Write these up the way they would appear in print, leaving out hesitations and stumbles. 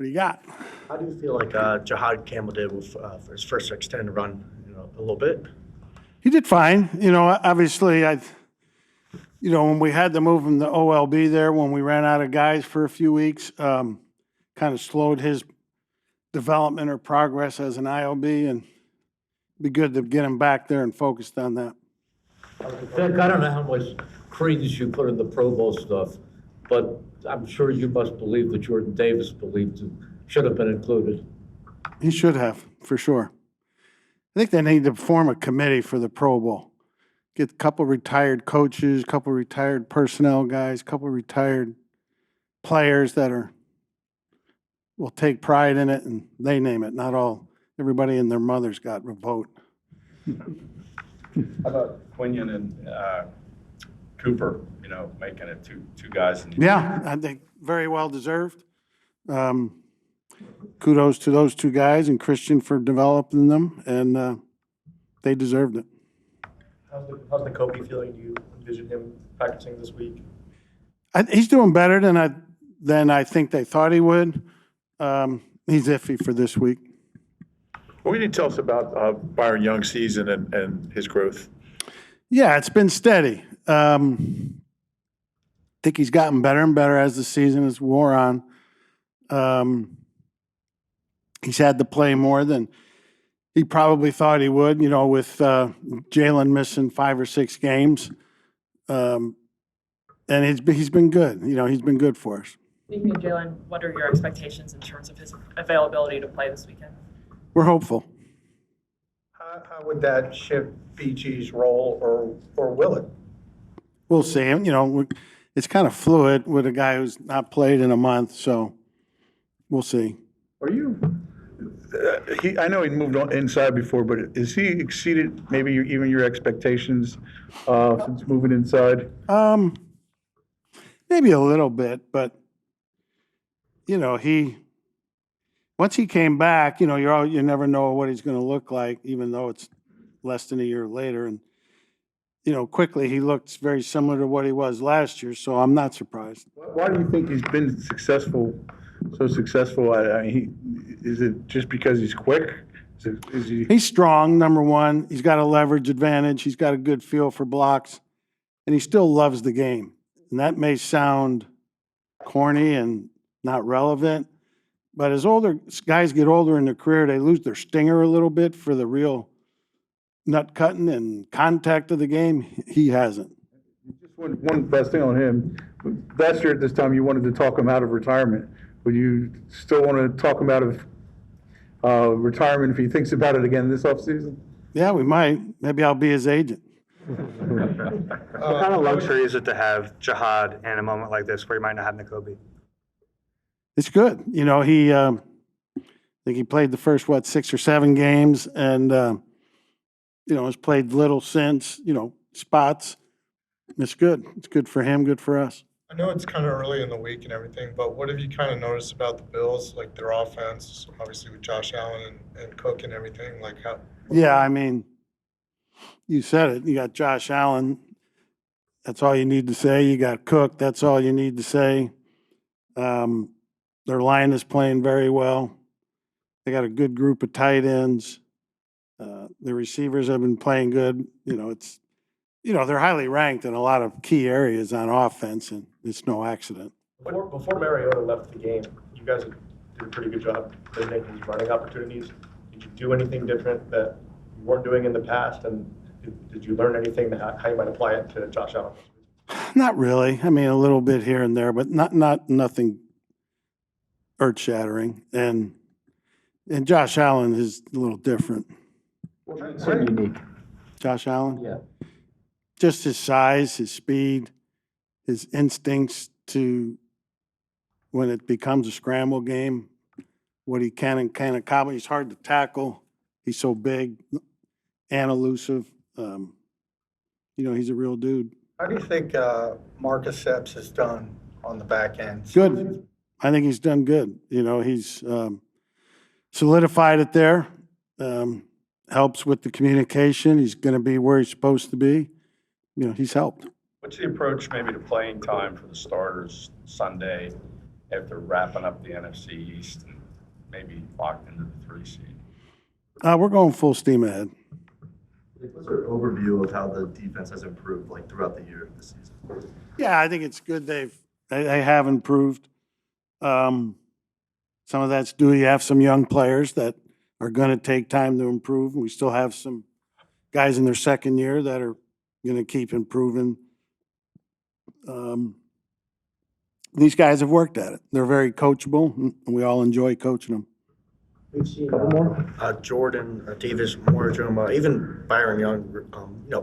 he got. How do you feel like Jahad Campbell did with for his first extended run? A little bit. He did fine. Obviously, when we had to move him to OLB there, when we ran out of guys for a few weeks, kind of slowed his development or progress as an IOB, and it'd be good to get him back there and focused on that. Vic, I don't know how much credence you put in the Pro Bowl stuff, but I'm sure you must believe that Jordan Davis should have been included. He should have, for sure. I think they need to form a committee for the Pro Bowl. Get a couple retired coaches, a couple retired personnel guys, a couple retired players that will take pride in it, and they name it. Not everybody and their mothers got a vote. How about Quinion and Cooper, making it two guys? Yeah, I think very well deserved. Kudos to those two guys and Christian for developing them, and they deserved it. How's the Kobe feeling? Do you envision him practicing this week? He's doing better than I think they thought he would. He's iffy for this week. What can you tell us about Byron Young's season and his growth? Yeah, it's been steady. I think he's gotten better and better as the season has wore on. He's had to play more than he probably thought he would, with Jalen missing 5 or 6 games. And he's been good. He's been good for us. Speaking of Jalen, what are your expectations in terms of his availability to play this weekend? We're hopeful. How would that shift BG's role, or will it? We'll see. It's kind of fluid with a guy who's not played in a month, so we'll see. Are you? I know he moved on inside before, but has he exceeded maybe even your expectations since moving inside? Maybe a little bit, but once he came back, you never know what he's going to look like, even though it's less than a year later. And quickly he looks very similar to what he was last year, so I'm not surprised. Why do you think he's been so successful? Is it just because he's quick? Is he? He's strong, number one. He's got a leverage advantage. He's got a good feel for blocks, and he still loves the game. And that may sound corny and not relevant, but as guys get older in their career, they lose their stinger a little bit for the real nut cutting and contact of the game. He hasn't. Just one last thing on him. Last year at this time, you wanted to talk him out of retirement. Would you still want to talk him out of retirement if he thinks about it again this offseason? Yeah, we might. Maybe I'll be his agent. What kind of luxury is it to have Jahad in a moment like this where you might not have Nakobe? It's good. I think he played the first, 6 or 7 games, and, has played little since, spots. It's good. It's good for him, good for us. I know it's kind of early in the week and everything, but what have you kind of noticed about the Bills, like their offense, obviously with Josh Allen and Cook and everything? Like how? Yeah, you said it. You got Josh Allen. That's all you need to say. You got Cook. That's all you need to say. Their line is playing very well. They got a good group of tight ends. The receivers have been playing good. They're highly ranked in a lot of key areas on offense, and it's no accident. Before Mariota left the game, you guys did a pretty good job limiting his running opportunities. Did you do anything different that you weren't doing in the past? And did you learn anything how you might apply it to Josh Allen? Not really. A little bit here and there, but nothing earth-shattering. And Josh Allen is a little different. So unique. Josh Allen? Yeah. Just his size, his speed, his instincts to, when it becomes a scramble game, what he can and can't accomplish. He's hard to tackle. He's so big and elusive. He's a real dude. How do you think Marcus Epps has done on the back end? Good. I think he's done good. He's solidified it there. Helps with the communication. He's going to be where he's supposed to be. He's helped. What's the approach maybe to playing time for the starters Sunday after wrapping up the NFC East and maybe locked into the 3 seed? We're going full steam ahead. What's your overview of how the defense has improved like throughout the year this season? Yeah, I think it's good they have improved. Some of that's due, you have some young players that are going to take time to improve. We still have some guys in their second year that are going to keep improving. These guys have worked at it. They're very coachable, and we all enjoy coaching them. We've seen Jordan, Davis, Morjoma, even Byron Young,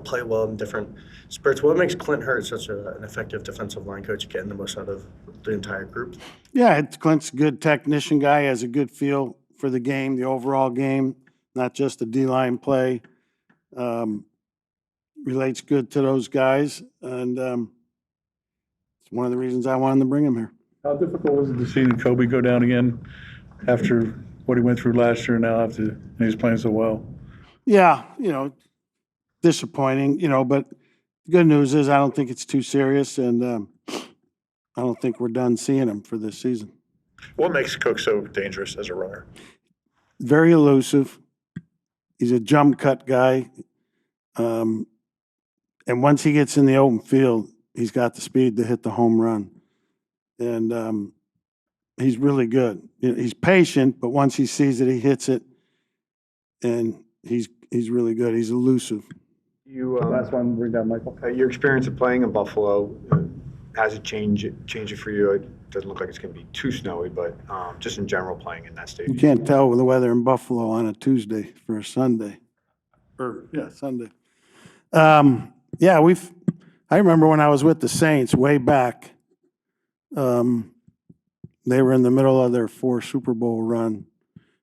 play well in different spurts. What makes Clint Hurtt such an effective defensive line coach, getting the most out of the entire group? Yeah, Clint's a good technician guy, has a good feel for the game, the overall game, not just the D-line play. Relates good to those guys, and it's one of the reasons I wanted to bring him here. How difficult was it to see Kobe go down again after what he went through last year, now after, and he's playing so well? Yeah, disappointing, but the good news is I don't think it's too serious, and I don't think we're done seeing him for this season. What makes Cook so dangerous as a runner? Very elusive. He's a jump cut guy. And once he gets in the open field, he's got the speed to hit the home run. And he's really good. He's patient, but once he sees it, he hits it. And he's really good. He's elusive. Last one, bring down Michael. Your experience of playing in Buffalo, has it changed it for you? It doesn't look like it's going to be too snowy, but just in general playing in that stadium. You can't tell with the weather in Buffalo on a Tuesday for a Sunday. Sunday. Yeah, I remember when I was with the Saints way back, they were in the middle of their 4 Super Bowl run.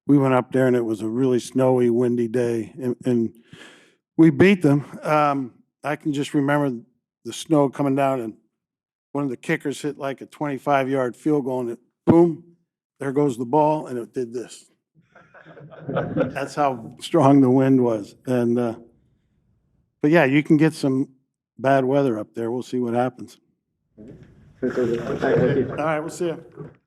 We went up there and it was a really snowy, windy day, and we beat them. I can just remember the snow coming down, and one of the kickers hit like a 25-yard field goal, and it, boom, there goes the ball, and it did this. That's how strong the wind was. And but yeah, you can get some bad weather up there. We'll see what happens. All right, we'll see you.